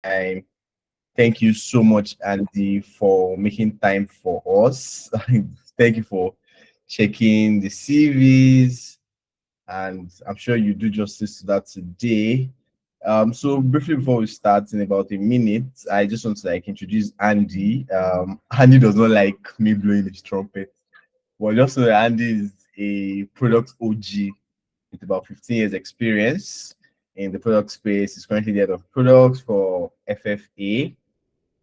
time. Thank you so much, Andy, for making time for us. Thank you for checking the CVs, and I'm sure you do justice to that today. So briefly before we start in about a minute, I just want to introduce Andy. Andy does not like me blowing his trumpet. Well, just so that Andy is a product OG with about 15 years experience in the product space. He's currently the head of products for FFA,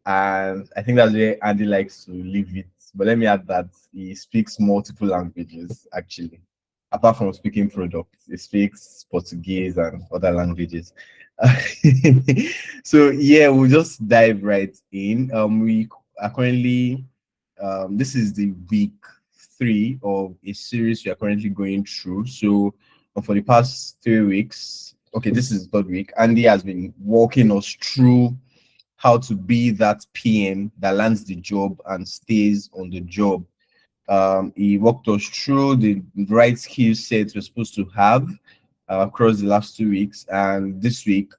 and I think that's where Andy likes to leave it. But let me add that he speaks multiple languages actually. Apart from speaking products, he speaks Portuguese and other languages. So yeah, we'll just dive right in. We are currently this is the week 3 of a series we are currently going through. So for the past 3 weeks, okay, this is the third week. Andy has been walking us through how to be that PM that lands the job and stays on the job. He walked us through the right skill sets we're supposed to have across the last 2 weeks, and this week,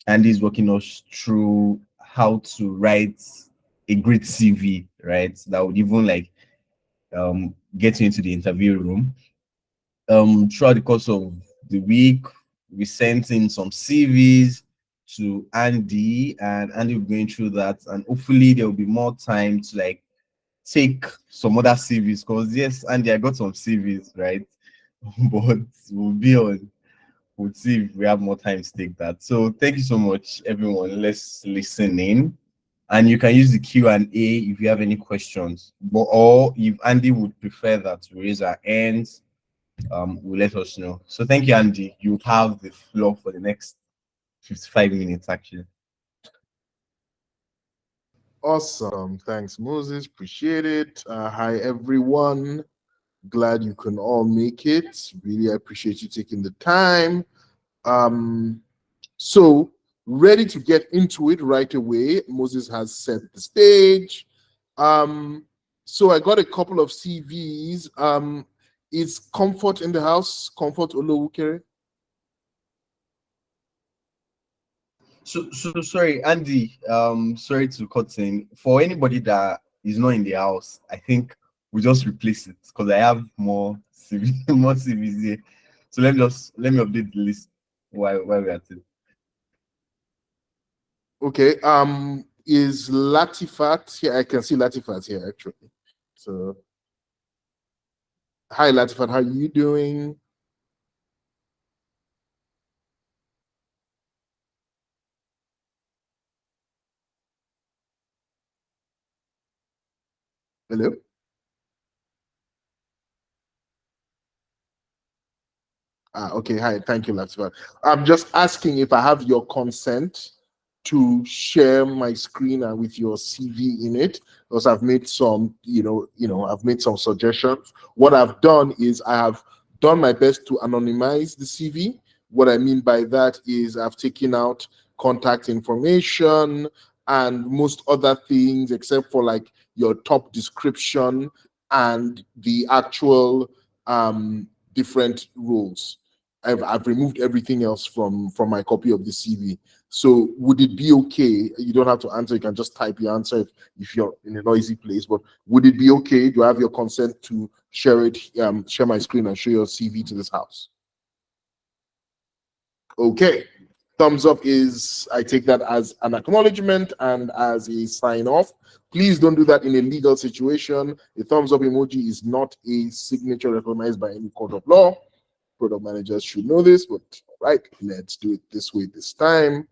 Andy's walking us through how to write a great CV, right? That would even get you into the interview room. Throughout the course of the week, we sent in some CVs to Andy, and Andy will be going through that, and hopefully there will be more time to take some other CVs. Because yes, Andy, I got some CVs, right? But we'll be on. We'll see if we have more time to take that. So thank you so much, everyone. Let's listen in, and you can use the Q&A if you have any questions. But or if Andy would prefer that we raise our hands, will let us know. So thank you, Andy. You have the floor for the next 55 minutes, actually. Awesome. Thanks, Moses. Appreciate it. Hi, everyone. Glad you can all make it. Really appreciate you taking the time. So, ready to get into it right away. Moses has set the stage. So I got a couple of CVs. Is Comfort in the house? Comfort Olowukere? So sorry, Andy. Sorry to cut in. For anybody that is not in the house, I think we just replace it because I have more CV, more CVs here. So let me update the list while we're at it. Okay. Is Latifat here? I can see Latifat here actually. So, hi Latifat, how are you doing? Hello. Okay. Hi. Thank you, Latifat. I'm just asking if I have your consent to share my screen and with your CV in it, because I've made some, I've made some suggestions. What I've done is I have done my best to anonymize the CV. What I mean by that is I've taken out contact information and most other things except for like your top description and the actual different roles. I've removed everything else from my copy of the CV. So would it be okay? You don't have to answer. You can just type your answer if you're in a noisy place. But would it be okay? Do I have your consent to share it? Share my screen and show your CV to this house? Okay. Thumbs up is, I take that as an acknowledgement and as a sign off. Please don't do that in a legal situation. A thumbs up emoji is not a signature recognized by any court of law. Product managers should know this, but right, let's do it this way this time.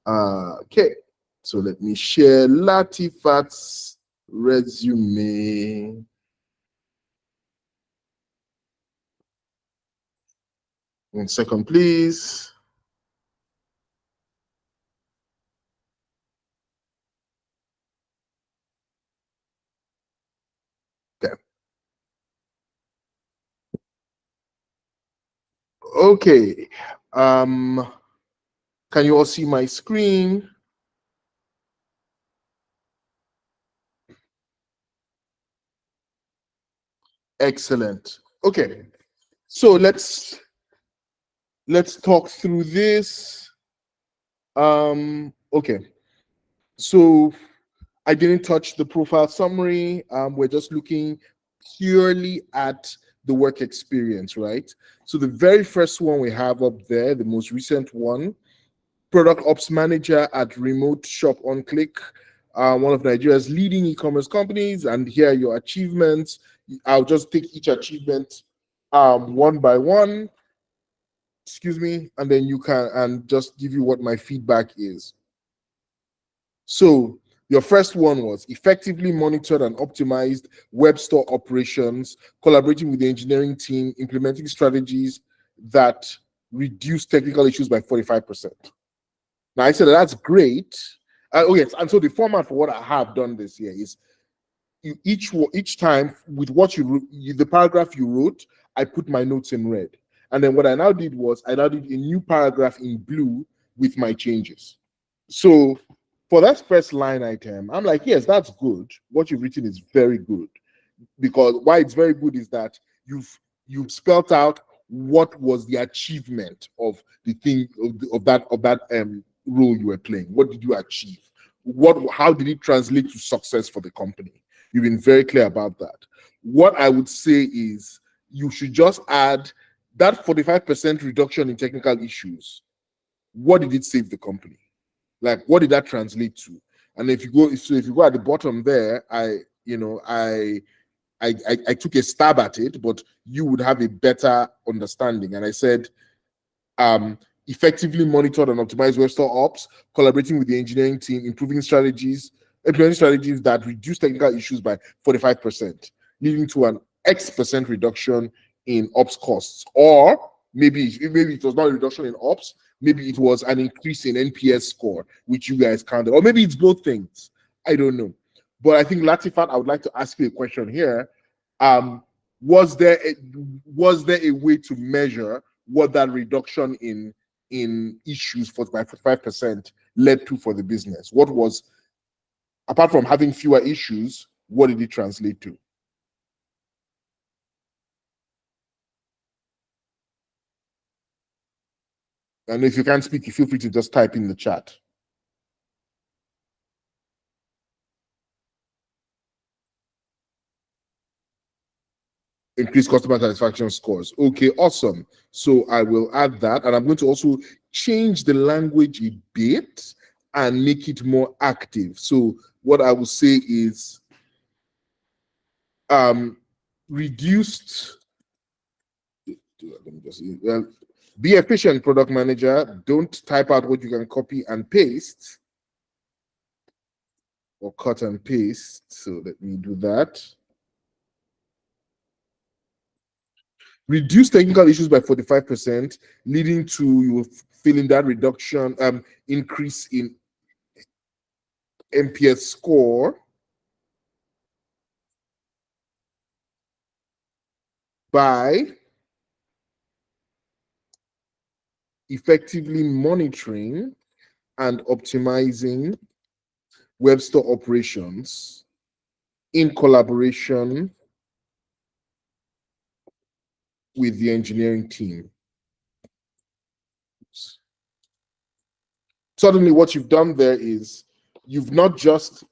Okay, so let me share Latifat's resume. 1 second, please. Okay. Okay. Can you all see my screen? Excellent. Okay. So let's talk through this. Okay. So I didn't touch the profile summary. We're just looking purely at the work experience, right? So the very first one we have up there, the most recent one, product ops manager at Remote Shop on Click, one of Nigeria's leading e-commerce companies. And here are your achievements. I'll just take each achievement one by one, excuse me, and then you can, and just give you what my feedback is. So your first one was effectively monitored and optimized web store operations, collaborating with the engineering team, implementing strategies that reduce technical issues by 45%. Now I said that's great. Oh yes, and so the format for what I have done this year is you each time with what the paragraph you wrote, I put my notes in red. And then what I now did was I now did a new paragraph in blue with my changes. So for that first line item, I'm like, yes, that's good. What you've written is very good. Because why it's very good is that you've spelt out what was the achievement of the thing of that role you were playing. What did you achieve? How did it translate to success for the company? You've been very clear about that. What I would say is you should just add that 45% reduction in technical issues. What did it save the company? Like, what did that translate to? And if you go at the bottom there, I took a stab at it, but you would have a better understanding. And I said, effectively monitored and optimized web store ops, collaborating with the engineering team, implementing strategies that reduce technical issues by 45%, leading to an X% reduction in ops costs. Or maybe it was not a reduction in ops, maybe it was an increase in NPS score, which you guys counted, or maybe it's both things. I don't know. But I think Latifat, I would like to ask you a question here. Was there a way to measure what that reduction in issues by 45% led to for the business? What was, apart from having fewer issues, what did it translate to? And if you can't speak, you feel free to just type in the chat. Increase customer satisfaction scores. Okay, awesome. So I will add that, and I'm going to also change the language a bit and make it more active. So what I will say is reduced. Let me just be efficient, product manager. Don't type out what you can copy and paste or cut and paste. So let me do that. Reduce technical issues by 45%, leading to you feeling that reduction, increase in NPS score by effectively monitoring and optimizing web store operations in collaboration with the engineering team. Suddenly, what you've done there is you've not just,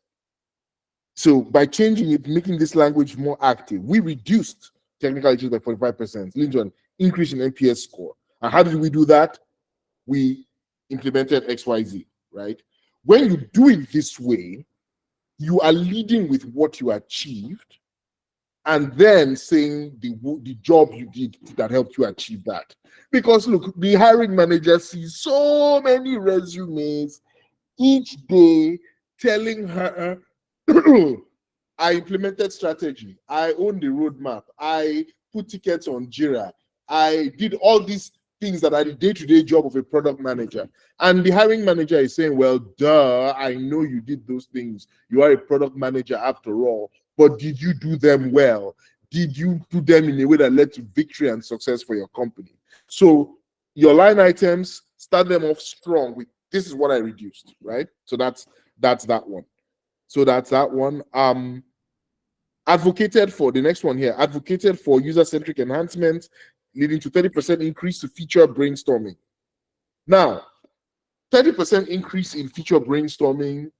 so by changing it, making this language more active, we reduced technical issues by 45%, leading to an increase in NPS score. And how did we do that? We implemented XYZ, right? When you do it this way, you are leading with what you achieved and then saying the job you did that helped you achieve that. Because look, the hiring manager sees so many resumes each day telling her, I implemented strategy, I own the roadmap, I put tickets on Jira, I did all these things that are the day-to-day job of a product manager. And the hiring manager is saying, well, duh, I know you did those things. You are a product manager after all, but did you do them well? Did you do them in a way that led to victory and success for your company? So your line items, start them off strong with, this is what I reduced, right? So that's that one. So that's that one. Advocated for, the next one here, advocated for user-centric enhancements, leading to 30% increase to feature brainstorming. Now, 30% increase in feature brainstorming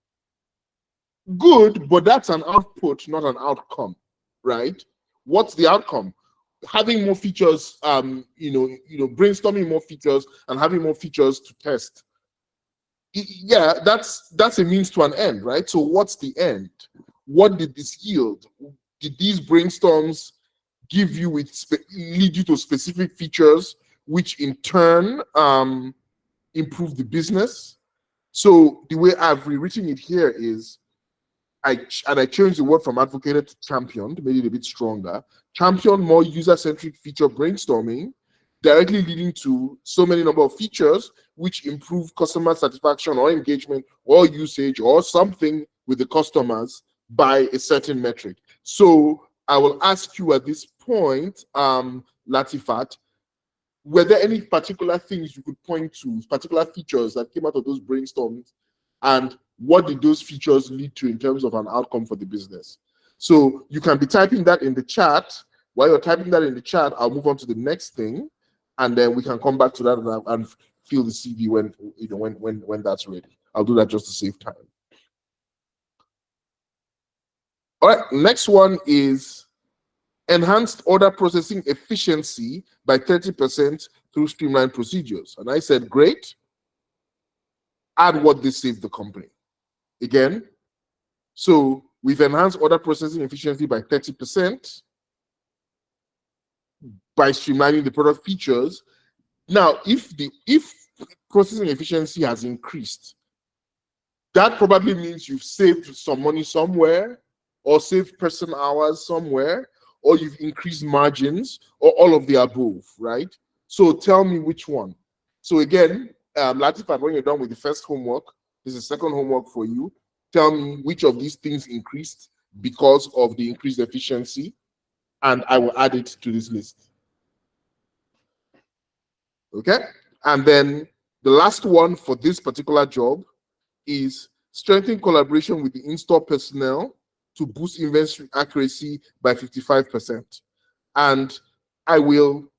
Good, but that's an output, not an outcome, right? What's the outcome? Having more features, brainstorming more features and having more features to test. Yeah, that's a means to an end, right? So what's the end? What did this yield? Did these brainstorms give you lead you to specific features, which in turn improve the business? So the way I've rewritten it here is I changed the word from advocated to championed, made it a bit stronger. Champion more user-centric feature brainstorming, directly leading to so many number of features which improve customer satisfaction or engagement or usage or something with the customers by a certain metric. So I will ask you at this point, Latifat, were there any particular things you could point to, particular features that came out of those brainstorms, and what did those features lead to in terms of an outcome for the business? So you can be typing that in the chat. While you're typing that in the chat, I'll move on to the next thing, and then we can come back to that and fill the CV when that's ready. I'll do that just to save time. All right, next one is enhanced order processing efficiency by 30% through streamlined procedures. And I said, great. Add what this saved the company. Again, so we've enhanced order processing efficiency by 30% by streamlining the product features. Now, if processing efficiency has increased, that probably means you've saved some money somewhere, or saved person hours somewhere, or you've increased margins, or all of the above, right? So tell me which one. So again, Latifat, when you're done with the first homework, this is the second homework for you. Tell me which of these things increased because of the increased efficiency, and I will add it to this list. Okay? And then the last one for this particular job is strengthen collaboration with the in-store personnel to boost inventory accuracy by 55%. And I will,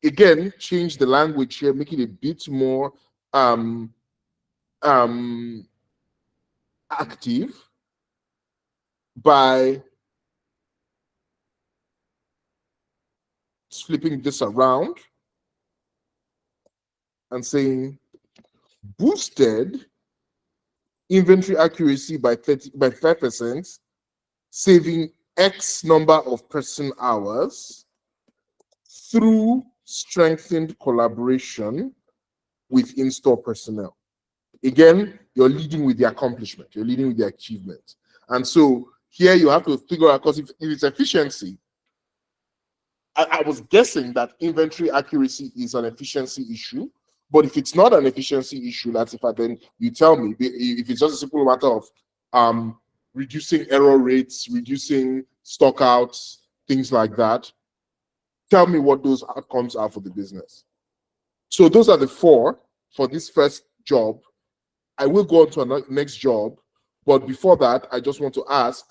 again, change the language here, make it a bit more active by flipping this around and saying boosted inventory accuracy by 5%, saving X number of person hours through strengthened collaboration with in-store personnel. Again, you're leading with the accomplishment, you're leading with the achievement. And so here you have to figure out, because if it's efficiency, I was guessing that inventory accuracy is an efficiency issue, but if it's not an efficiency issue, that's if then you tell me. If it's just a simple matter of reducing error rates, reducing stockouts, things like that, tell me what those outcomes are for the business. So those are the 4 for this first job. I will go on to a next job, but before that, I just want to ask,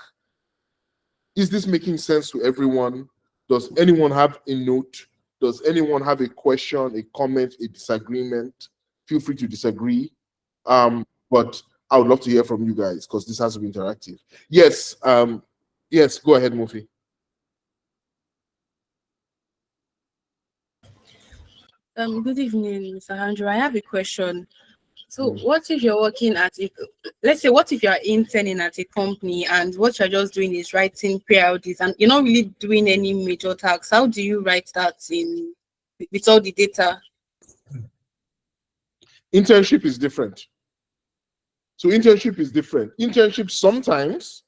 is this making sense to everyone? Does anyone have a note? Does anyone have a question, a comment, a disagreement? Feel free to disagree. But I would love to hear from you guys because this has to be interactive. Yes, yes, go ahead, Mufi. Good evening, Mr. Andrew. I have a question. So what if you're working at let's say, what if you're interning at a company and what you're just doing is writing PLDs and you're not really doing any major tasks? How do you write that with all the data? Internship is different. So internship is different. Internship, sometimes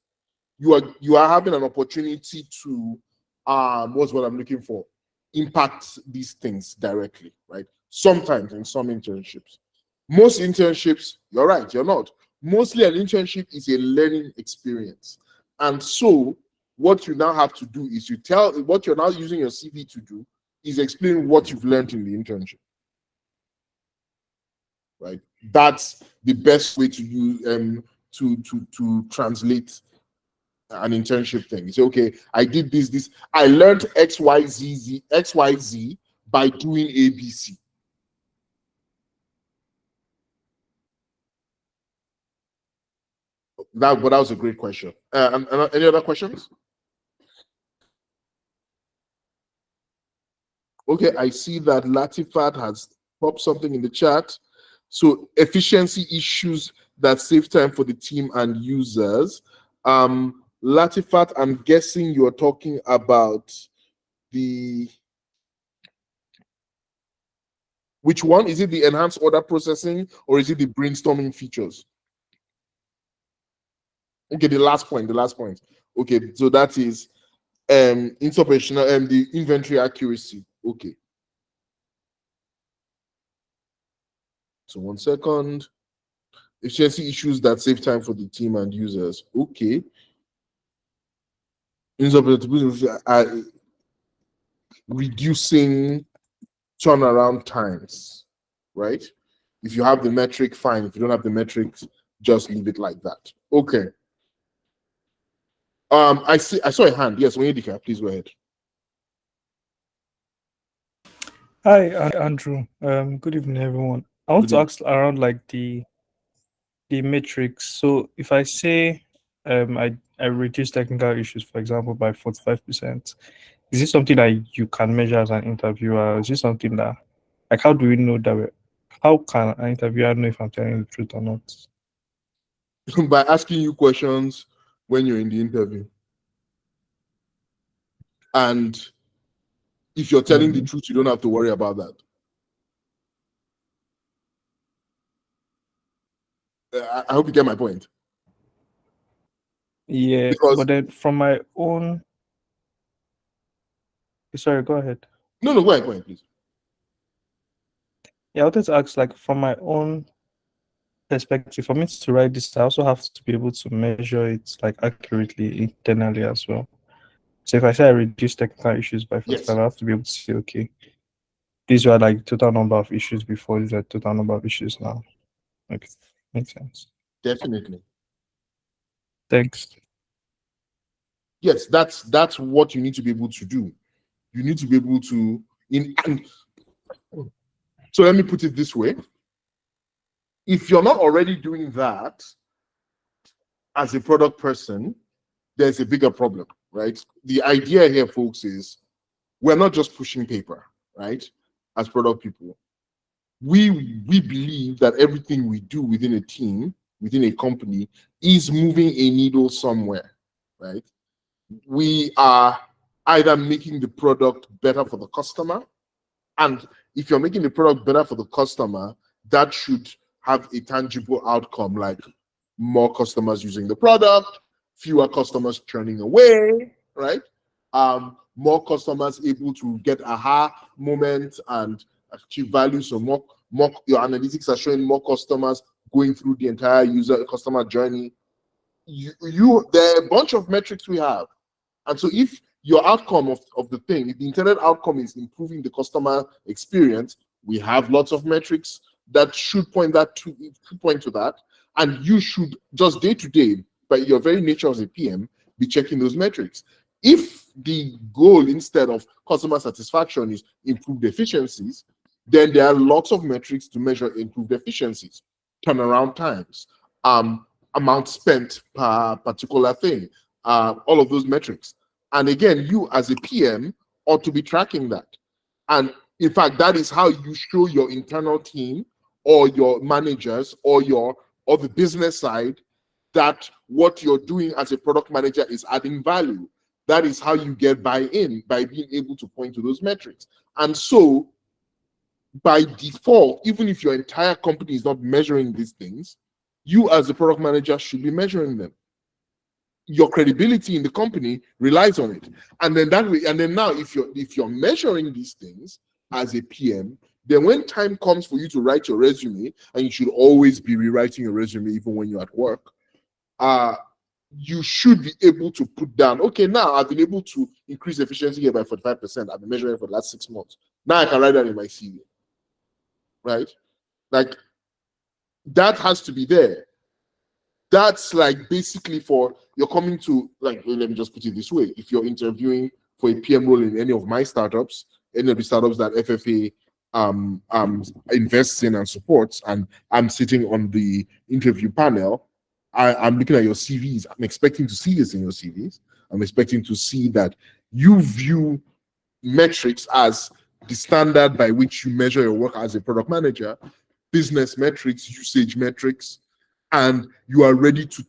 you are having an opportunity to what's what I'm looking for? Impact these things directly, right? Sometimes in some internships. Most internships, you're right, you're not. Mostly an internship is a learning experience. And so what you now have to do is what you're now using your CV to do is explain what you've learned in the internship. Right? That's the best way to use to translate an internship thing. You say, okay, I did this. I learned XYZ by doing ABC. That was a great question. And any other questions? Okay, I see that Latifat has popped something in the chat. So efficiency issues that save time for the team and users. Latifat, I'm guessing you're talking about which one? Is it the enhanced order processing or is it the brainstorming features? Okay, the last point. Okay, so that is operational and the inventory accuracy. Okay. So 1 second. Efficiency issues that save time for the team and users. Okay. Reducing turnaround times, right? If you have the metric, fine. If you don't have the metrics, just leave it like that. Okay. I saw a hand. Yes, Onyedika, please go ahead. Hi, Andrew. Good evening, everyone. I want to ask around like the metrics. So if I say I reduce technical issues, for example, by 45%, is this something that you can measure as an interviewer? Is this something that, like, how do we know that? How can an interviewer know if I'm telling the truth or not? By asking you questions when you're in the interview. And if you're telling the truth, you don't have to worry about that. I hope you get my point. Yeah, Because, but then from my own... Sorry, go ahead. No, go ahead, please. Yeah, I wanted to ask, like, from my own perspective, for me to write this, I also have to be able to measure it like accurately internally as well. So if I say I reduce technical issues by 45, yes, I have to be able to say, okay, these were like total number of issues before, these are total number of issues now. Okay, makes sense. Definitely. Thanks. Yes, that's what you need to be able to do. You need to be able to so let me put it this way. If you're not already doing that as a product person, there's a bigger problem, right? The idea here, folks, is we're not just pushing paper, right? As product people, we believe that everything we do within a team, within a company, is moving a needle somewhere, right? We are either making the product better for the customer, and if you're making the product better for the customer, that should have a tangible outcome, like more customers using the product, fewer customers turning away, right? More customers able to get aha moment and achieve value. So more your analytics are showing more customers going through the entire customer journey. There are a bunch of metrics we have. And so if your outcome of the thing, if the intended outcome is improving the customer experience, we have lots of metrics that should point to that. And you should just day to day, by your very nature as a PM, be checking those metrics. If the goal instead of customer satisfaction is improved efficiencies, then there are lots of metrics to measure improved efficiencies, turnaround times, amount spent per particular thing, all of those metrics. And again, you as a PM ought to be tracking that. And in fact, that is how you show your internal team or your managers or the business side that what you're doing as a product manager is adding value. That is how you get buy-in, by being able to point to those metrics. And so by default, even if your entire company is not measuring these things, you as a product manager should be measuring them. Your credibility in the company relies on it. And then that way, and then now if you're measuring these things as a PM, then when time comes for you to write your resume, and you should always be rewriting your resume even when you're at work, you should be able to put down, okay, now I've been able to increase efficiency here by 45%. I've been measuring for the last 6 months. Now I can write that in my CV, right? Like, that has to be there. That's like basically for you're coming to, like, let me just put it this way. If you're interviewing for a PM role in any of my startups, any of the startups that FFA invests in and supports, and I'm sitting on the interview panel, I'm looking at your CVs. I'm expecting to see this in your CVs. I'm expecting to see that you view metrics as the standard by which you measure your work as a product manager, business metrics, usage metrics, and you are ready to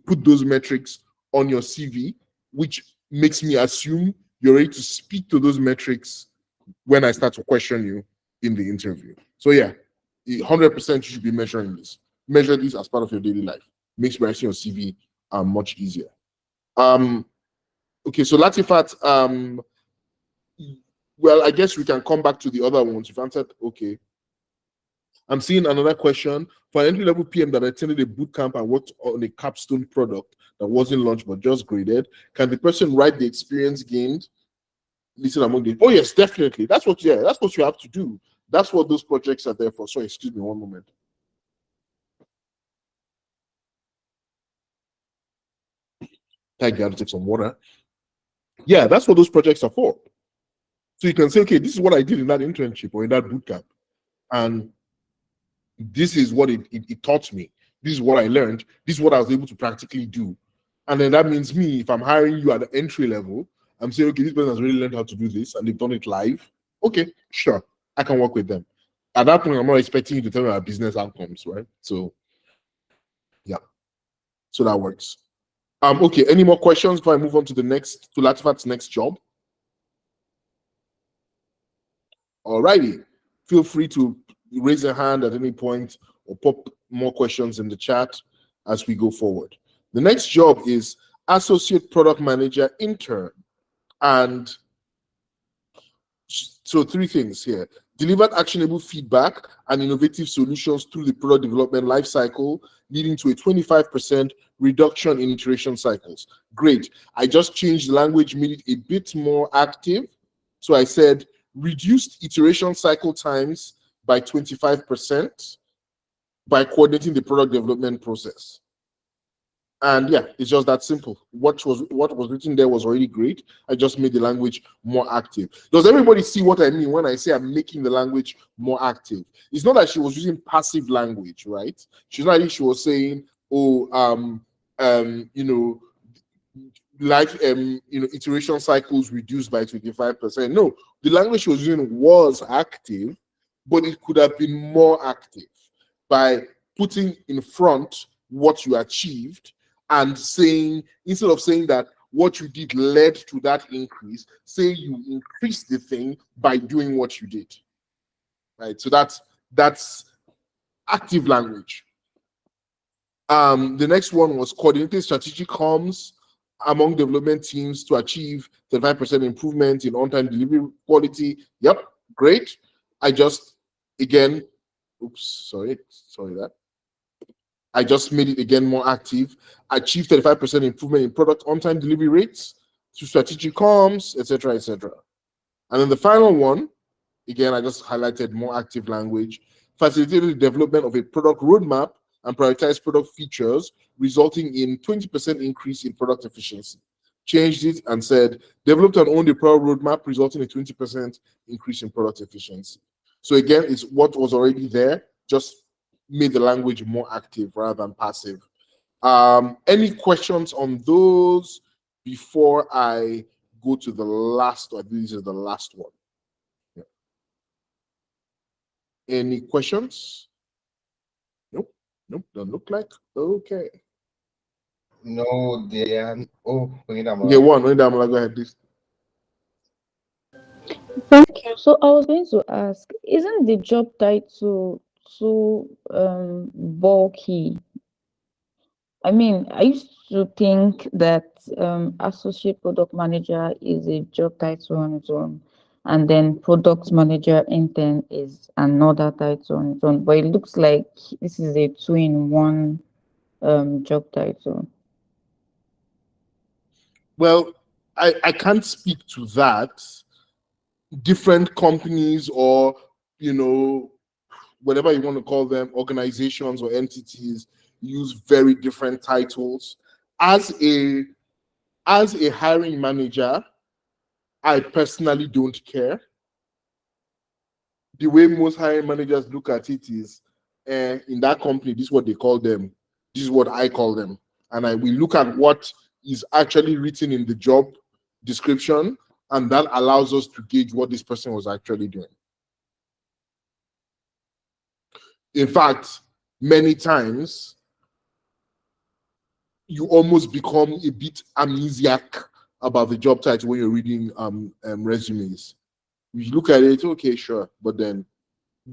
put those metrics on your CV, which makes me assume you're ready to speak to those metrics when I start to question you in the interview. So yeah, 100% you should be measuring this. Measure this as part of your daily life. Makes writing your CV much easier. Okay, so Latifat, well, I guess we can come back to the other ones. You've answered, okay. I'm seeing another question. For an entry-level PM that attended a boot camp and worked on a capstone product that wasn't launched but just graded, can the person write the experience gained listed among the? Oh yes, definitely. That's what you have to do. That's what those projects are there for. So excuse me one moment. I gotta take some water. Yeah, that's what those projects are for. So you can say, okay, this is what I did in that internship or in that boot camp. And this is what it taught me. This is what I learned. This is what I was able to practically do. And then that means me, if I'm hiring you at the entry level, I'm saying, okay, this person has really learned how to do this and they've done it live. Okay, sure, I can work with them. At that point, I'm not expecting you to tell me about business outcomes, right? So, yeah, so that works. Okay, any more questions before I move on to the next, to Latifat's next job? Alrighty, feel free to raise a hand at any point or pop more questions in the chat as we go forward. The next job is Associate Product Manager Intern. And so 3 things here. Delivered actionable feedback and innovative solutions through the product development lifecycle, leading to a 25% reduction in iteration cycles. Great. I just changed the language, made it a bit more active. So I said, reduced iteration cycle times by 25% by coordinating the product development process. And yeah, it's just that simple. What was written there was already great. I just made the language more active. Does everybody see what I mean when I say I'm making the language more active? It's not that she was using passive language, right? She's not. She was saying, oh, you know, life, iteration cycles reduced by 25%. No, the language she was using was active, but it could have been more active by putting in front what you achieved and saying, instead of saying that what you did led to that increase, say you increased the thing by doing what you did. Right? So that's active language. The next one was coordinating strategic comms among development teams to achieve 35% improvement in on-time delivery quality. Yep, great. I just, again, I just made it again more active. Achieved 35% improvement in product on-time delivery rates through strategic comms, etc., etc. And then the final one, again, I just highlighted more active language, facilitated the development of a product roadmap and prioritized product features, resulting in 20% increase in product efficiency. Changed it and said, developed and owned a product roadmap, resulting in 20% increase in product efficiency. So again, it's what was already there, just made the language more active rather than passive. Any questions on those before I go to the last one? This is the last one. Yeah. Any questions? Nope. Don't look like. Okay. No, they are. Oh, wait a Okay, one. Go ahead, please. Thank you. So I was going to ask, isn't the job title too bulky? I mean, I used to think that associate product manager is a job title on its own, and then product manager intern is another title on its own. But it looks like this is a two-in-one job title. Well, I can't speak to that. Different companies or, whatever you want to call them, organizations or entities use very different titles. As a hiring manager, I personally don't care. The way most hiring managers look at it is, in that company, this is what they call them. This is what I call them. And we look at what is actually written in the job description, and that allows us to gauge what this person was actually doing. In fact, many times, you almost become a bit amnesiac about the job title when you're reading resumes. You look at it, okay, sure, but then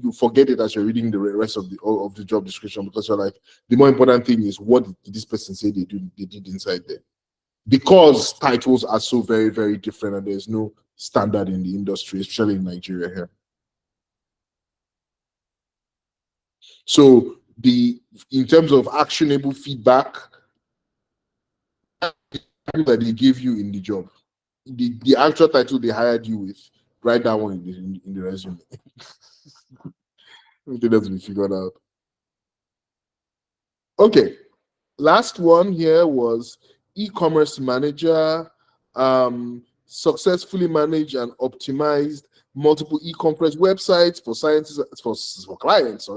you forget it as you're reading the rest of the job description, because you're like, the more important thing is, what did this person say they did inside there? Because titles are so very, very different, and there's no standard in the industry, especially in Nigeria here. So in terms of actionable feedback that they gave you in the job, the actual title they hired you with, write that one in the resume. I think that's been figured out. Okay, last one here was e-commerce manager. Successfully managed and optimized multiple e-commerce websites for clients,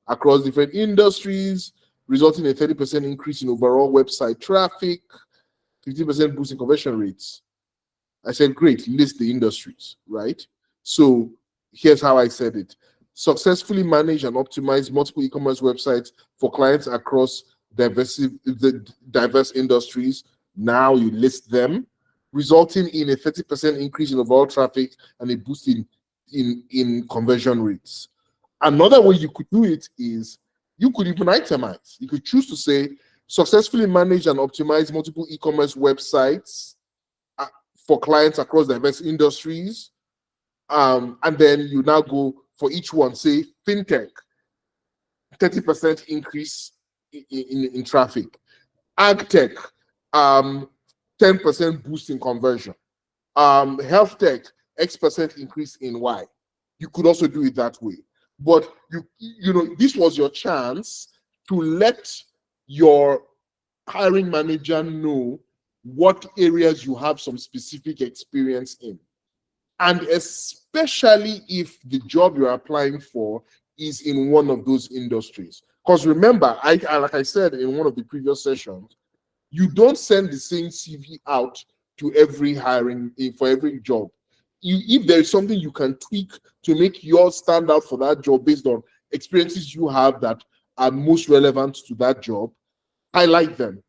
across different industries, resulting in a 30% increase in overall website traffic, 50% boost in conversion rates. I said, great, list the industries, right? So here's how I said it. Successfully manage and optimize multiple e-commerce websites for clients across the diverse industries. Now you list them, resulting in a 30% increase in overall traffic and a boost in conversion rates. Another way you could do it is you could even itemize. You could choose to say, successfully manage and optimize multiple e-commerce websites for clients across diverse industries. And then you now go for each one, say fintech, 30% increase in traffic. Ag tech, 10% boost in conversion. Health tech, X% increase in Y. You could also do it that way. But you know, this was your chance to let your hiring manager know what areas you have some specific experience in. And especially if the job you're applying for is in one of those industries. Because remember, like I said in one of the previous sessions, you don't send the same CV out to every hiring for every job. If there is something you can tweak to make yours stand out for that job based on experiences you have that are most relevant to that job, highlight them.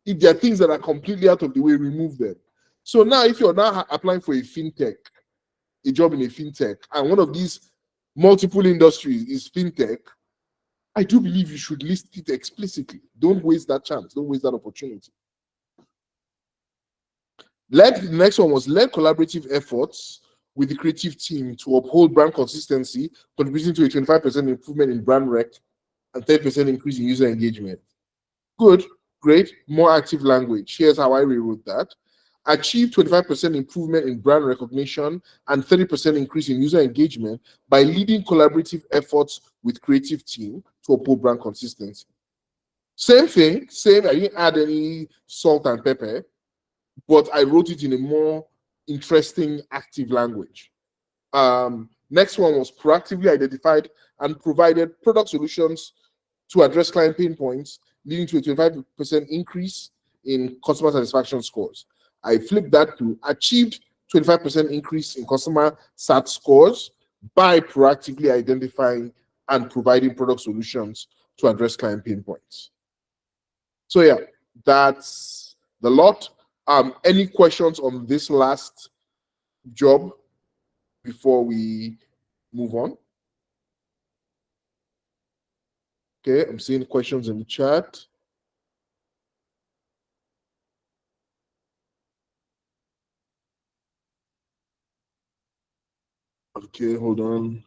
If there are things that are completely out of the way, remove them. So now, if you're now applying for a job in a fintech, and one of these multiple industries is fintech, I do believe you should list it explicitly. Don't waste that chance. Don't waste that opportunity. The next one was led collaborative efforts with the creative team to uphold brand consistency, contributing to a 25% improvement in brand rec and 30% increase in user engagement. Good, great, more active language. Here's how I rewrote that. Achieve 25% improvement in brand recognition and 30% increase in user engagement by leading collaborative efforts with creative team to uphold brand consistency. Same thing, I didn't add any salt and pepper, but I wrote it in a more interesting, active language. Next one was proactively identified and provided product solutions to address client pain points, leading to a 25% increase in customer satisfaction scores. I flipped that to achieved 25% increase in customer SAT scores by proactively identifying and providing product solutions to address client pain points. So yeah, that's the lot. Any questions on this last job before we move on? Okay, I'm seeing questions in the chat. Okay, hold on.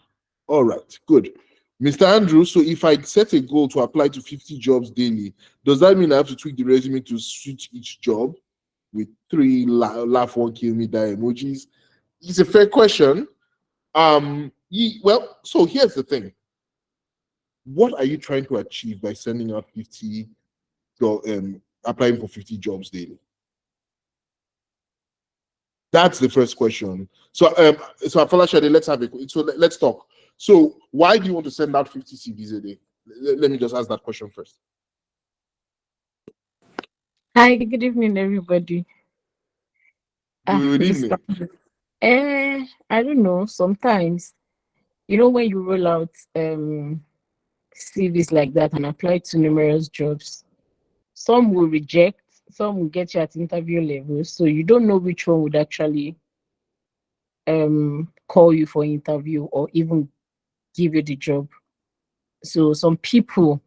All right, good. Mr. Andrew, so if I set a goal to apply to 50 jobs daily, does that mean I have to tweak the resume to suit each job with 3 laugh one kill me die emojis? It's a fair question. Well, so here's the thing. What are you trying to achieve by sending out 50 applying for 50 jobs daily? That's the first question. So Afolashade, let's talk. So why do you want to send out 50 CVs a day? Let me just ask that question first. Hi, good evening, everybody. Good Mr. evening. I don't know. Sometimes, when you roll out CVs like that and apply to numerous jobs, some will reject, some will get you at interview level, so you don't know which one would actually call you for interview or even give you the job. So some people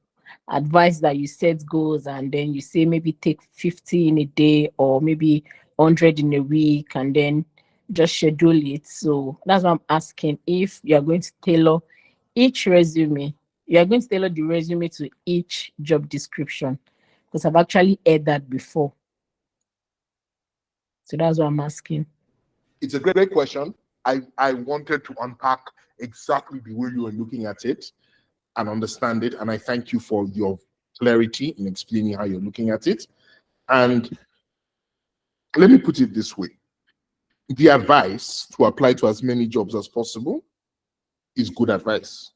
advise that you set goals and then you say maybe take 50 in a day or maybe 100 in a week and then just schedule it. So that's why I'm asking if you are going to tailor each resume, you are going to tailor the resume to each job description, because I've actually heard that before. So that's what I'm asking. It's a great question. I wanted to unpack exactly the way you were looking at it and understand it. And I thank you for your clarity in explaining how you're looking at it. And let me put it this way. The advice to apply to as many jobs as possible is good advice.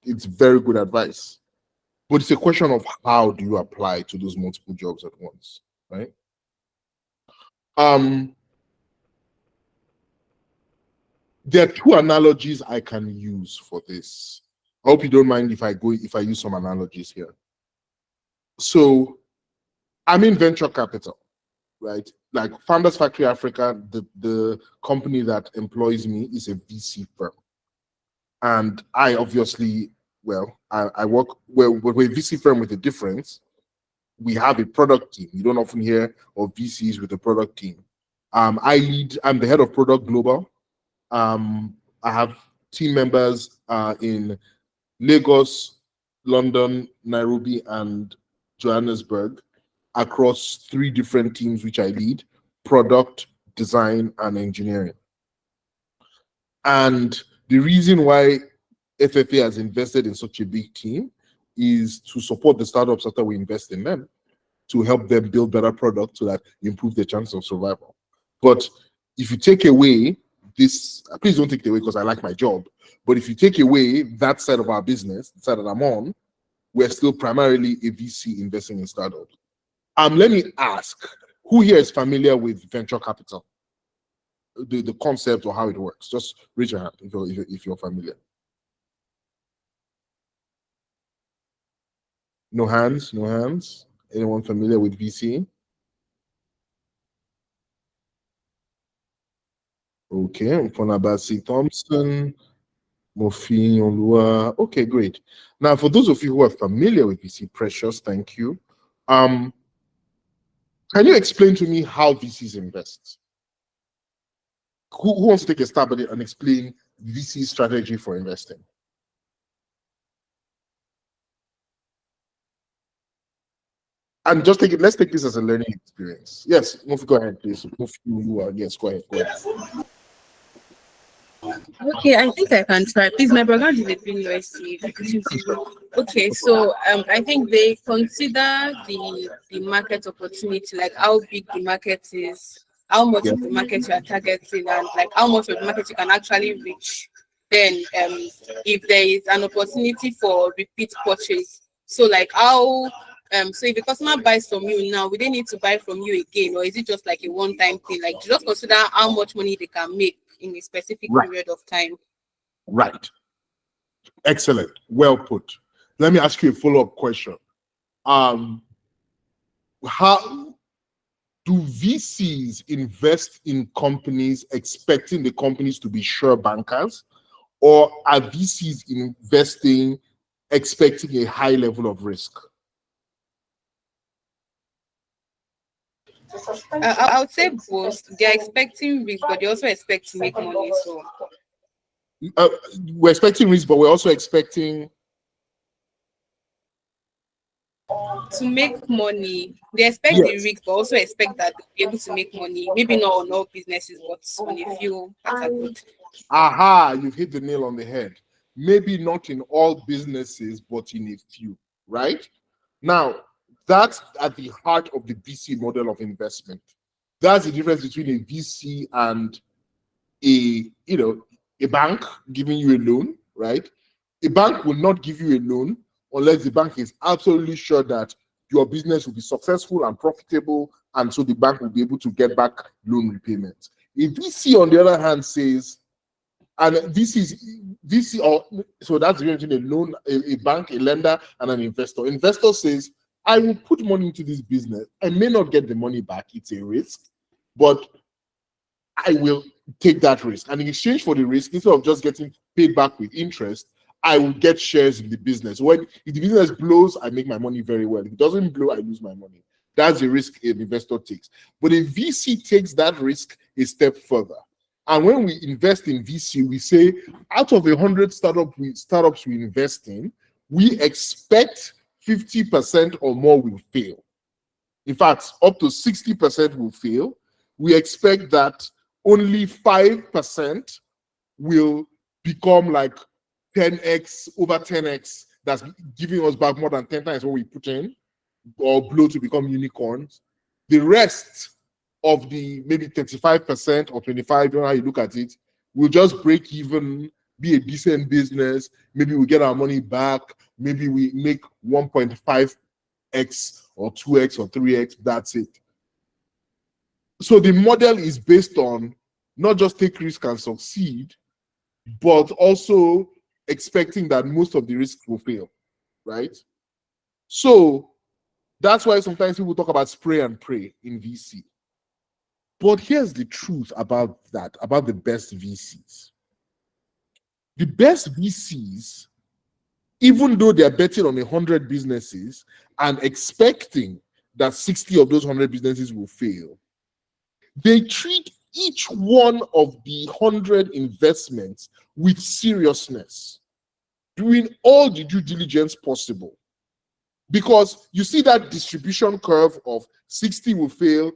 It's very good advice. But it's a question of how do you apply to those multiple jobs at once, right? There are two analogies I can use for this. I hope you don't mind if I use some analogies here. So I'm in venture capital, right? Like Founders Factory Africa, the company that employs me is a VC firm. And I obviously, I work, we're a VC firm with a difference. We have a product team. You don't often hear of VCs with a product team. I'm the head of product global. I have team members in Lagos, London, Nairobi, and Johannesburg across 3 different teams, which I lead: product, design, and engineering. And the reason why FFA has invested in such a big team is to support the startups after we invest in them, to help them build better products so that improve their chance of survival. But if you take away this, please don't take it away because I like my job, but if you take away that side of our business, the side that I'm on, we're still primarily a VC investing in startups. Let me ask, who here is familiar with venture capital? The concept or how it works? Just raise your hand if you're familiar. No hands, no hands. Anyone familiar with VC? Okay, Mfonabasi Thompson, Mofi Olua. Okay, great. Now, for those of you who are familiar with VC, Precious, thank you. Can you explain to me how VCs invest? Who wants to take a stab at it and explain VC strategy for investing? And just let's take this as a learning experience. Yes, Mofi, go ahead, please. Mofi Olua, yes, go ahead. Okay, I think I can try. Please, my background is a bit noisy. Okay, so I think they consider the market opportunity, like how big the market is, how much of the market you are targeting, and like how much of the market you can actually reach. Then, if there is an opportunity for repeat purchase, so like how so if a customer buys from you now, will they need to buy from you again, or is it just like a one-time thing? Like just consider how much money they can make in a specific period of time. Right. Excellent. Well put. Let me ask you a follow-up question. How do VCs invest in companies expecting the companies to be sure bankers, or are VCs investing expecting a high level of risk? I would say both. They're expecting risk, but they also expect to make money. So we're expecting risk, but we're also expecting to make money. They expect the risk, but also expect that they'll be able to make money. Maybe not on all businesses, but on a few that are good. Aha, you've hit the nail on the head. Maybe not in all businesses, but in a few, right? Now, that's at the heart of the VC model of investment. That's the difference between a VC and a bank giving you a loan, right? A bank will not give you a loan unless the bank is absolutely sure that your business will be successful and profitable, and so the bank will be able to get back loan repayments. If VC, on the other hand, says, and VC, or so that's the difference between a loan, a bank, a lender, and an investor. Investor says, I will put money into this business. I may not get the money back, it's a risk, but I will take that risk. And in exchange for the risk, instead of just getting paid back with interest, I will get shares in the business. If the business blows, I make my money very well. If it doesn't blow, I lose my money. That's the risk an investor takes. But a VC takes that risk a step further. And when we invest in VC, we say out of 100 startups we invest in, we expect 50% or more will fail. In fact, up to 60% will fail. We expect that only 5% will become like 10x, over 10x, that's giving us back more than 10 times what we put in, or blow to become unicorns. The rest of the maybe 35% or 25, depending on how you look at it, will just break even, be a decent business. Maybe we get our money back. Maybe we make 1.5x or 2x or 3x. That's it. So the model is based on not just take risk and succeed, but also expecting that most of the risks will fail, right? So that's why sometimes people talk about spray and pray in VC. But here's the truth about that, about the best VCs. The best VCs, even though they're betting on 100 businesses and expecting that 60 of those 100 businesses will fail, they treat each one of the 100 investments with seriousness, doing all the due diligence possible. Because you see that distribution curve of 60 will fail,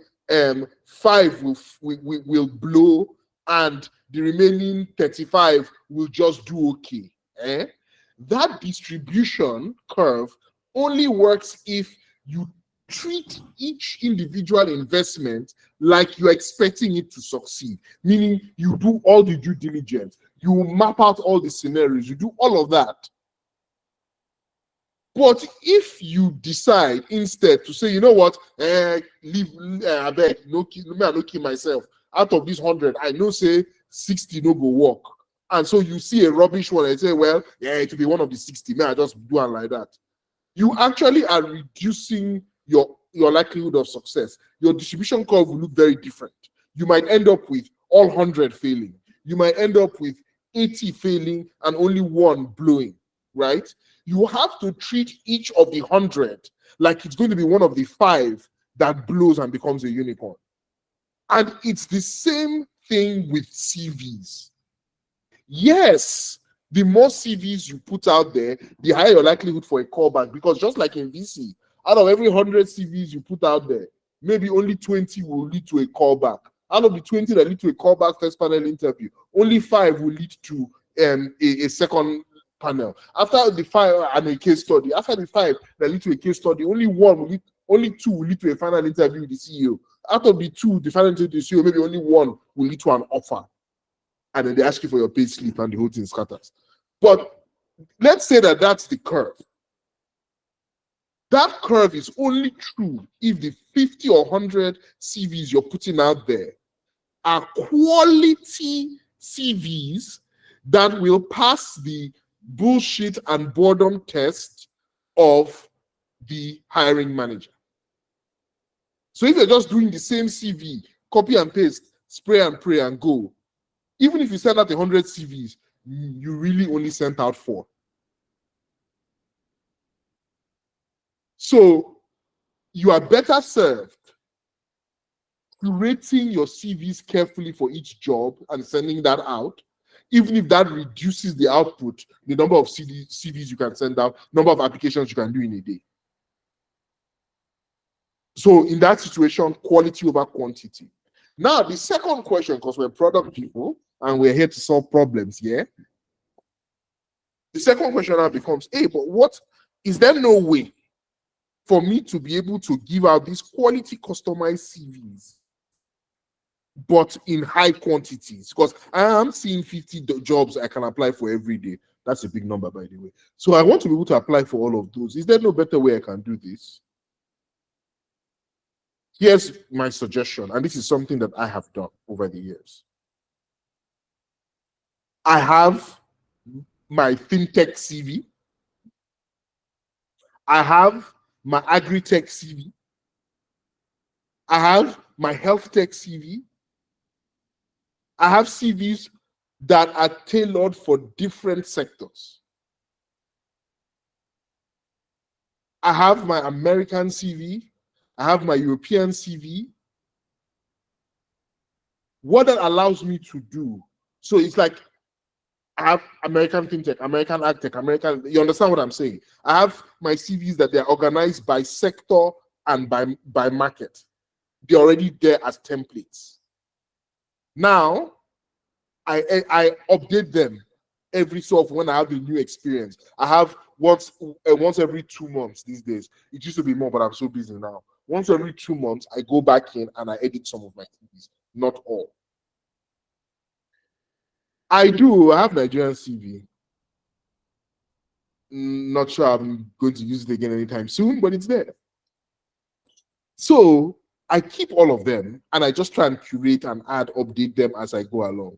5 will blow, and the remaining 35 will just do okay. That distribution curve only works if you treat each individual investment like you're expecting it to succeed, meaning you do all the due diligence, you map out all the scenarios, you do all of that. But if you decide instead to say, you know what, leave, I beg, no kill myself. Out of this 100, I know say 60 no go work. And so you see a rubbish one and say, well, yeah, it will be one of the 60. Man, I just do it like that. You actually are reducing your likelihood of success. Your distribution curve will look very different. You might end up with all 100 failing. You might end up with 80 failing and only 1 blowing, right? You have to treat each of the 100 like it's going to be one of the 5 that blows and becomes a unicorn. And it's the same thing with CVs. Yes, the more CVs you put out there, the higher your likelihood for a callback. Because just like in VC, out of every 100 CVs you put out there, maybe only 20 will lead to a callback. Out of the 20 that lead to a callback first panel interview, only 5 will lead to a second panel. After the 5 and a case study, after the 5 that lead to a case study, only 2 will lead to a final interview with the CEO. Out of the 2, the final interview with the CEO, maybe only 1 will lead to an offer. And then they ask you for your paid slip and the whole thing scatters. But let's say that that's the curve. That curve is only true if the 50 or 100 CVs you're putting out there are quality CVs that will pass the bullshit and boredom test of the hiring manager. So if you're just doing the same CV, copy and paste, spray and pray and go, even if you send out 100 CVs, you really only sent out 4. So you are better served curating your CVs carefully for each job and sending that out, even if that reduces the output, the number of CVs you can send out, number of applications you can do in a day. So in that situation, quality over quantity. Now, the second question, because we're product people and we're here to solve problems, yeah? The second question now becomes, hey, but what, is there no way for me to be able to give out these quality customized CVs, but in high quantities? Because I am seeing 50 jobs I can apply for every day. That's a big number, by the way. So I want to be able to apply for all of those. Is there no better way I can do this? Here's my suggestion, and this is something that I have done over the years. I have my fintech CV. I have my agri-tech CV. I have my health tech CV. I have CVs that are tailored for different sectors. I have my American CV. I have my European CV. What that allows me to do, so it's like I have American fintech, American agtech, American. You understand what I'm saying? I have my CVs that they're organized by sector and by market. They're already there as templates. Now, I update them every so often when I have a new experience. I have once every 2 months these days. It used to be more, but I'm so busy now. Once every 2 months, I go back in and I edit some of my CVs, not all. I have Nigerian CV. Not sure I'm going to use it again anytime soon, but it's there. So I keep all of them and I just try and curate and update them as I go along.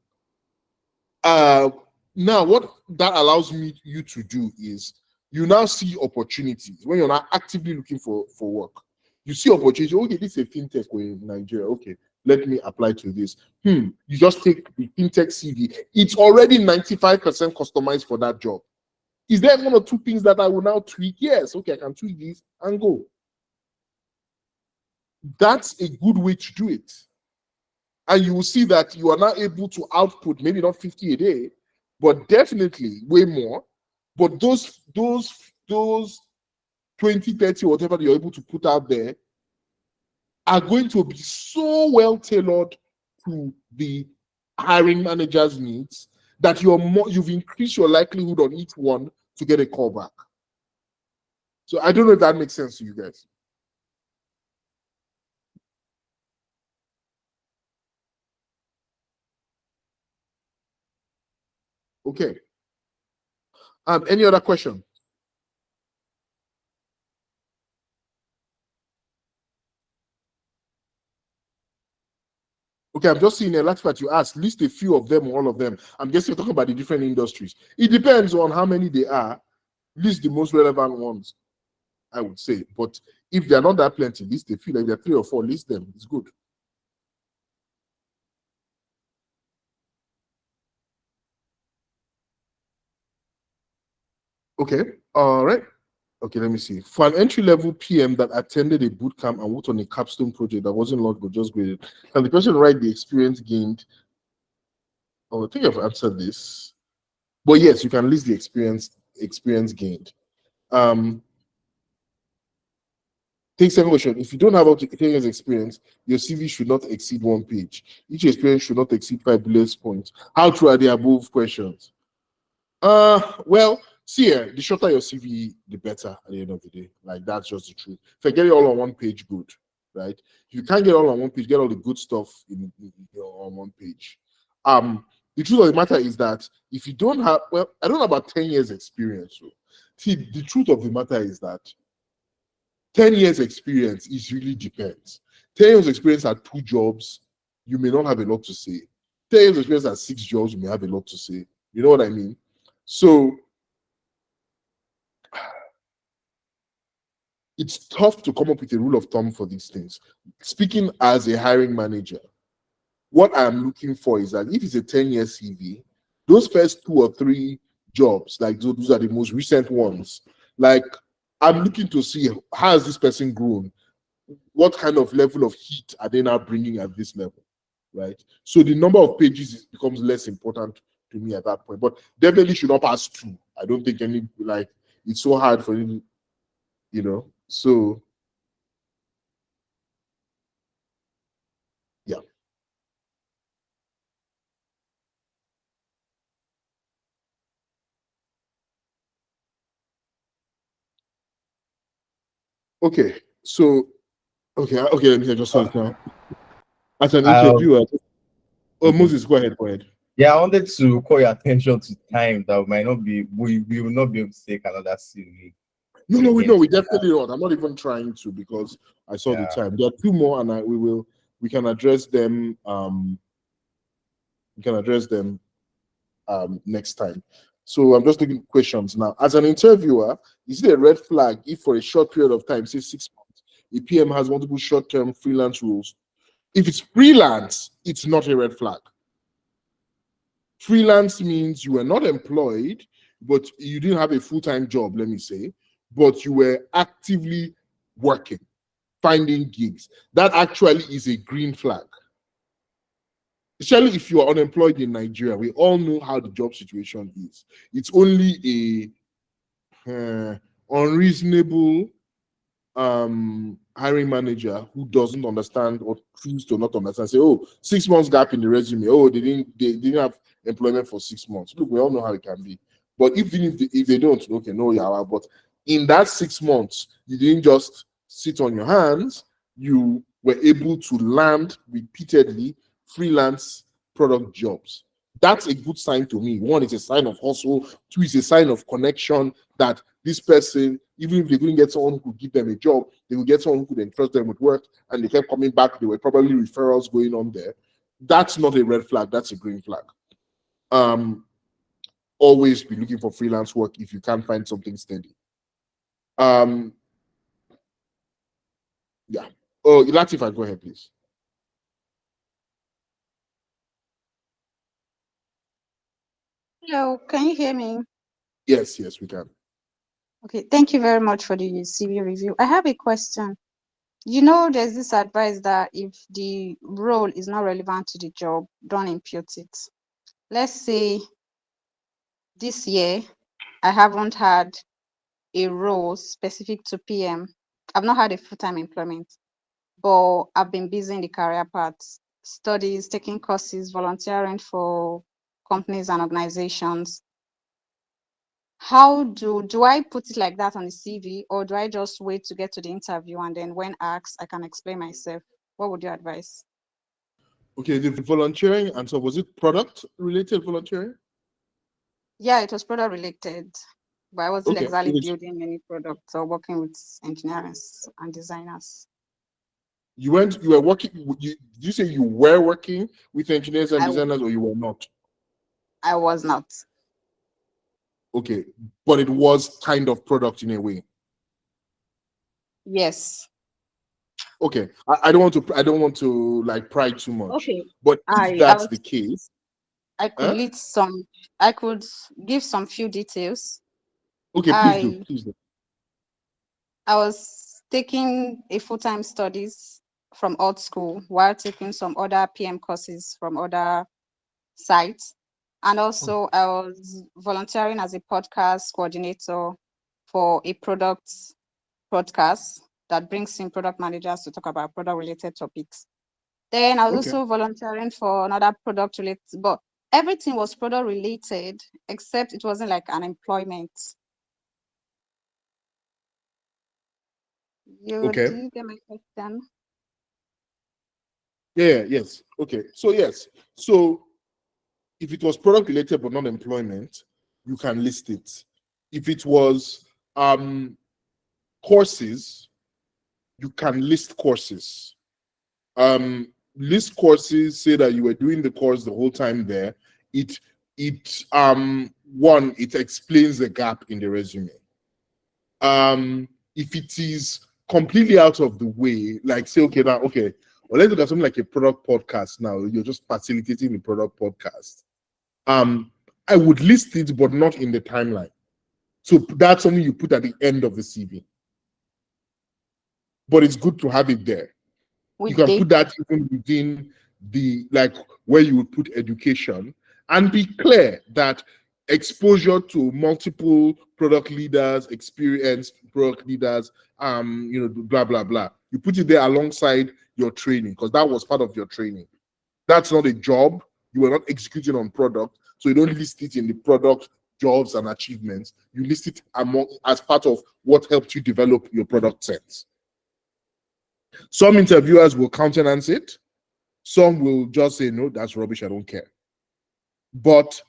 Now, what that allows you to do is you now see opportunities when you're not actively looking for work. You see opportunities. Okay, this is a fintech in Nigeria. Okay, let me apply to this. You just take the fintech CV. It's already 95% customized for that job. Is there 1 or 2 things that I will now tweak? Yes, okay, I can tweak this and go. That's a good way to do it. And you will see that you are now able to output, maybe not 50 a day, but definitely way more. But those 20, 30, whatever you're able to put out there are going to be so well tailored to the hiring manager's needs that you've increased your likelihood on each one to get a call back. So I don't know if that makes sense to you guys. Okay. Any other question? Okay, I'm just seeing a lot that you asked. List a few of them or all of them. I'm guessing you're talking about the different industries. It depends on how many they are. List the most relevant ones, I would say. But if they're not that plenty, list a few. Like there are 3 or 4, list them. It's good. Okay. All right. Okay, let me see. For an entry-level PM that attended a boot camp and worked on a capstone project that wasn't launched but just graded, can the person write the experience gained? Oh, I think I've answered this. But yes, you can list the experience gained. Take second question. If you don't have up to 10 years experience, your CV should not exceed 1 page. Each experience should not exceed 5 bullet points. How true are the above questions? Well, see here, the shorter your CV, the better at the end of the day. Like that's just the truth. If I get it all on 1 page, good, right? If you can't get it all on 1 page, get all the good stuff on 1 page. The truth of the matter is that if you don't have, well, I don't know about 10 years experience. So. See, the truth of the matter is that 10 years experience is really depends. 10 years experience at 2 jobs, you may not have a lot to say. 10 years experience at 6 jobs, you may have a lot to say. You know what I mean? So it's tough to come up with a rule of thumb for these things. Speaking as a hiring manager, what I'm looking for is that if it's a 10-year CV, those first 2 or 3 jobs, like those are the most recent ones, like I'm looking to see how has this person grown? What kind of level of heat are they now bringing at this level, right? So the number of pages becomes less important to me at that point, but definitely should not pass 2. I don't think it's so hard for you, so yeah. Okay, so okay, let me just start now. As an interviewer, Moses, go ahead. Yeah, I wanted to call your attention to time that we will not be able to take another CV. No, we against definitely not. I'm not even trying to because I saw the yeah. time. There are two more, and we can address them. We can address them next time. So I'm just looking at questions now. As an interviewer, is it a red flag if for a short period of time, say 6 months, a PM has multiple short-term freelance roles? If it's freelance, it's not a red flag. Freelance means you were not employed, but you didn't have a full-time job, let me say, but you were actively working, finding gigs. That actually is a green flag. Especially if you are unemployed in Nigeria, we all know how the job situation is. It's only a unreasonable hiring manager who doesn't understand or choose to not understand. Say, oh, 6 months gap in the resume. Oh, they didn't have employment for 6 months. Look, we all know how it can be. But even if they don't, okay, no, yeah. But in that 6 months, you didn't just sit on your hands. You were able to land repeatedly freelance product jobs. That's a good sign to me. One, it's a sign of hustle. Two, it's a sign of connection that this person, even if they couldn't get someone who could give them a job, they would get someone who could entrust them with work, and they kept coming back. There were probably referrals going on there. That's not a red flag. That's a green flag. Always be looking for freelance work if you can't find something steady. Yeah. Oh, Latifah, go ahead, please. Hello, can you hear me? Yes, we can. Okay, thank you very much for the CV review. I have a question. You know, there's this advice that if the role is not relevant to the job, don't impute it. Let's say this year, I haven't had a role specific to PM. I've not had a full-time employment, but I've been busy in the career path, studies, taking courses, volunteering for companies and organizations. How do I put it like that on the CV, or do I just wait to get to the interview and then when asked, I can explain myself? What would you advise? Okay, the volunteering, and so was it product related volunteering? Yeah, it was product related, but I wasn't Okay, exactly it was, building any products or working with engineers and designers. you were working, did you say you were working with engineers and I designers, or you were not? I was not. Okay, but it was kind of product in a way. Yes. Okay, I don't want to like pry too much, Okay. but if I that's the was case, I could huh? lead some I could give some few details. Okay, I please do. I was taking a full-time studies from art school while taking some other PM courses from other sites. And also I was volunteering as a podcast coordinator for a product podcast that brings in product managers to talk about product related topics. Then I was Okay, also volunteering for another product related, but everything was product related, except it wasn't like an employment. Do okay, you get my question? yes, okay. So yes, so if it was product related but not employment, you can list it. If it was courses, you can list courses. List courses, say that you were doing the course the whole time there. It explains the gap in the resume. If it is completely out of the way, like say, okay, now, okay, well, let's look at something like a product podcast now. You're just facilitating the product podcast. I would list it, but not in the timeline. So that's something you put at the end of the CV. But it's good to have it there. You With can put date? that even within the like where you would put education and be clear that exposure to multiple product leaders, experienced product leaders, blah blah blah. You put it there alongside your training because that was part of your training. That's not a job. You were not executing on product, so you don't list it in the product jobs and achievements. You list it as part of what helped you develop your product sense. Some interviewers will countenance it. Some will just say, no, that's rubbish. I don't care. But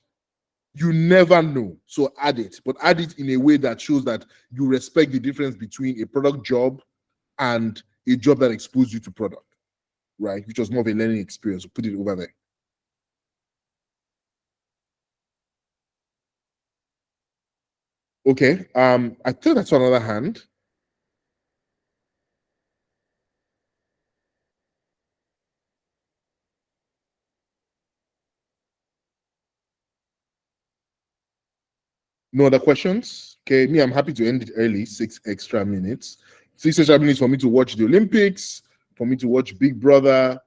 You never know. So add it, but add it in a way that shows that you respect the difference between a product job and a job that exposed you to product, right? Which was more of a learning experience. So put it over there. Okay. I think that's another hand. No other questions? Okay, me, I'm happy to end it early, 6 extra minutes. 6 extra minutes for me to watch the Olympics, for me to watch Big Brother.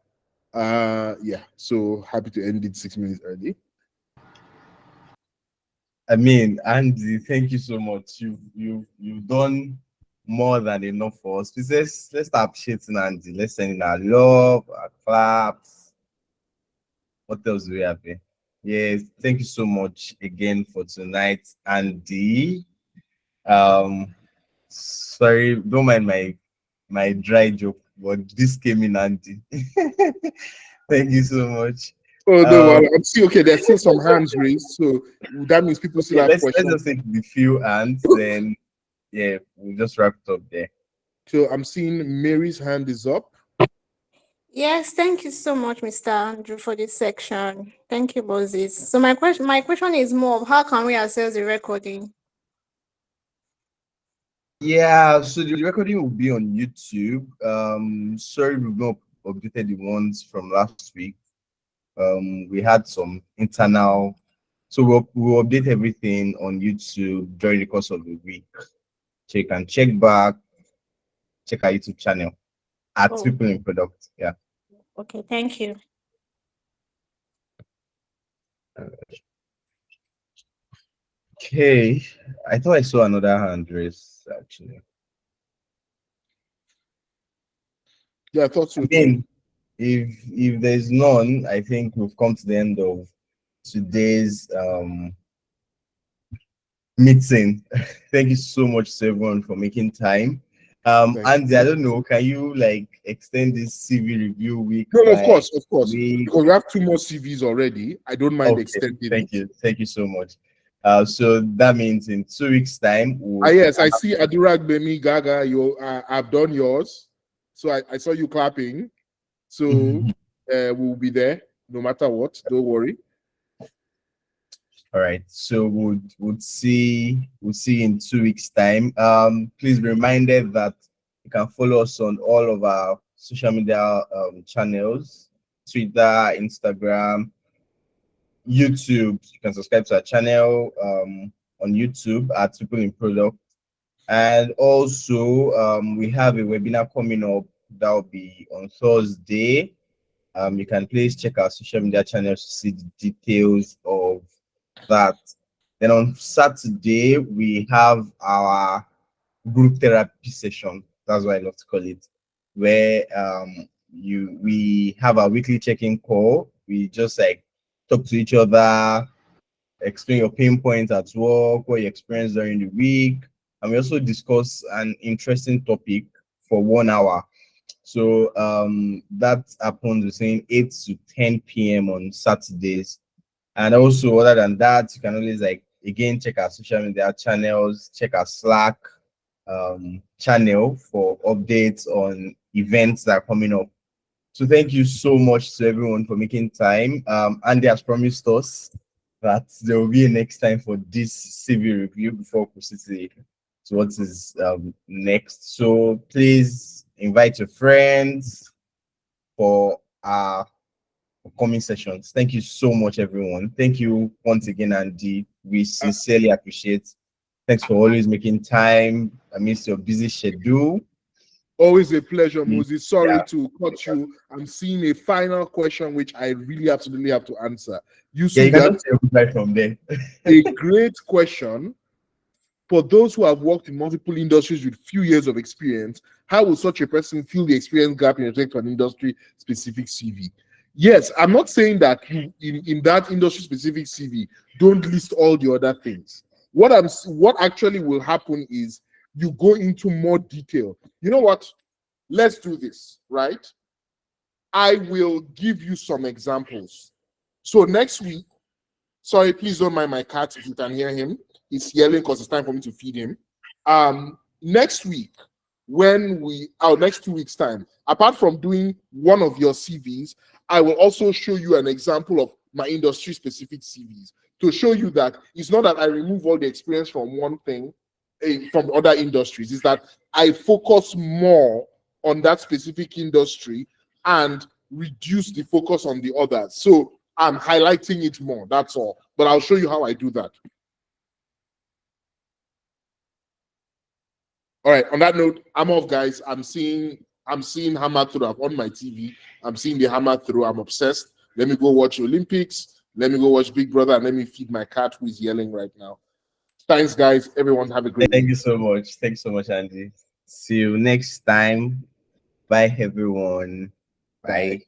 Yeah, so happy to end it 6 minutes early. I mean, Andy, thank you so much. You've done more than enough for us. Please let's start appreciating Andy. Let's send in our love, our claps. What else do we have here? Yes, thank you so much again for tonight, Andy. Sorry, don't mind my dry joke, but this came in handy. Thank you so much. Oh no, well, I'm still okay. There's still some hands raised, so that means people still Okay, have let's questions. just take the few hands, then yeah, we'll just wrap it up there. So I'm seeing Mary's hand is up. Yes, thank you so much, Mr. Andrew, for this section. Thank you, Moses. So my question is more of how can we access the recording? Yeah, so the recording will be on YouTube. Sorry we've not updated the ones from last week. We had some internal, so we'll update everything on YouTube during the course of the week. So you can check back, check our YouTube channel at Oh, People in Product. Yeah. okay, thank you. Okay, I thought I saw another hand raised actually. Yeah, I thought so I too. mean, if there's none, I think we've come to the end of today's meeting. Thank you so much to everyone for making time. Andy, I don't know, can you like extend this CV review week? No, of course, week? because we have 2 more CVs already. I don't mind Okay, extending thank it. you so much. So that means in 2 weeks' time. Yes, I see Adurag Bemi Gaga. I've done yours, so I saw you clapping. So we'll be there no matter what. Don't worry. All right, so we'll see in 2 weeks' time. Please be reminded that you can follow us on all of our social media channels: Twitter, Instagram, YouTube. You can subscribe to our channel on YouTube at People in Product, and also we have a webinar coming up that will be on Thursday. You can please check our social media channels to see the details of that. Then on Saturday, we have our group therapy session. That's what I love to call it, where we have a weekly check-in call. We just like talk to each other, explain your pain points at work, what you experienced during the week, and we also discuss an interesting topic for 1 hour. So that happens between 8 to 10 p.m. on Saturdays. And also, other than that, you can always like again check our social media channels, check our Slack channel for updates on events that are coming up. So thank you so much to everyone for making time. Andy has promised us that there will be a next time for this CV review before proceeding to what is next. So please invite your friends for our upcoming sessions. Thank you so much, everyone. Thank you once again, Andy. We sincerely appreciate. Thanks for always making time amidst your busy schedule. Always a pleasure, Moses. Sorry to cut you. I'm seeing a final question which I really absolutely have to answer. You can just say goodbye from there. A great question. For those who have worked in multiple industries with few years of experience, how will such a person fill the experience gap in respect to an industry-specific CV? Yes, I'm not saying that in that industry-specific CV, don't list all the other things. What actually will happen is you go into more detail. You know what? Let's do this, right? I will give you some examples. So next week, Sorry, please don't mind my cat if you can hear him. He's yelling because it's time for me to feed him. Next week, next 2 weeks' time, apart from doing one of your CVs, I will also show you an example of my industry-specific CVs to show you that it's not that I remove all the experience from one thing, from other industries. It's that I focus more on that specific industry and reduce the focus on the others. So I'm highlighting it more, that's all. But I'll show you how I do that. All right, on that note, I'm off, guys. I'm seeing hammer throw up on my TV. I'm seeing the hammer throw. I'm obsessed. Let me go watch Olympics. Let me go watch Big Brother, and let me feed my cat who is yelling right now. Thanks, guys. Everyone have a great Thank week. you so much. Thanks so much, Andy. See you next time. Bye, everyone. Bye.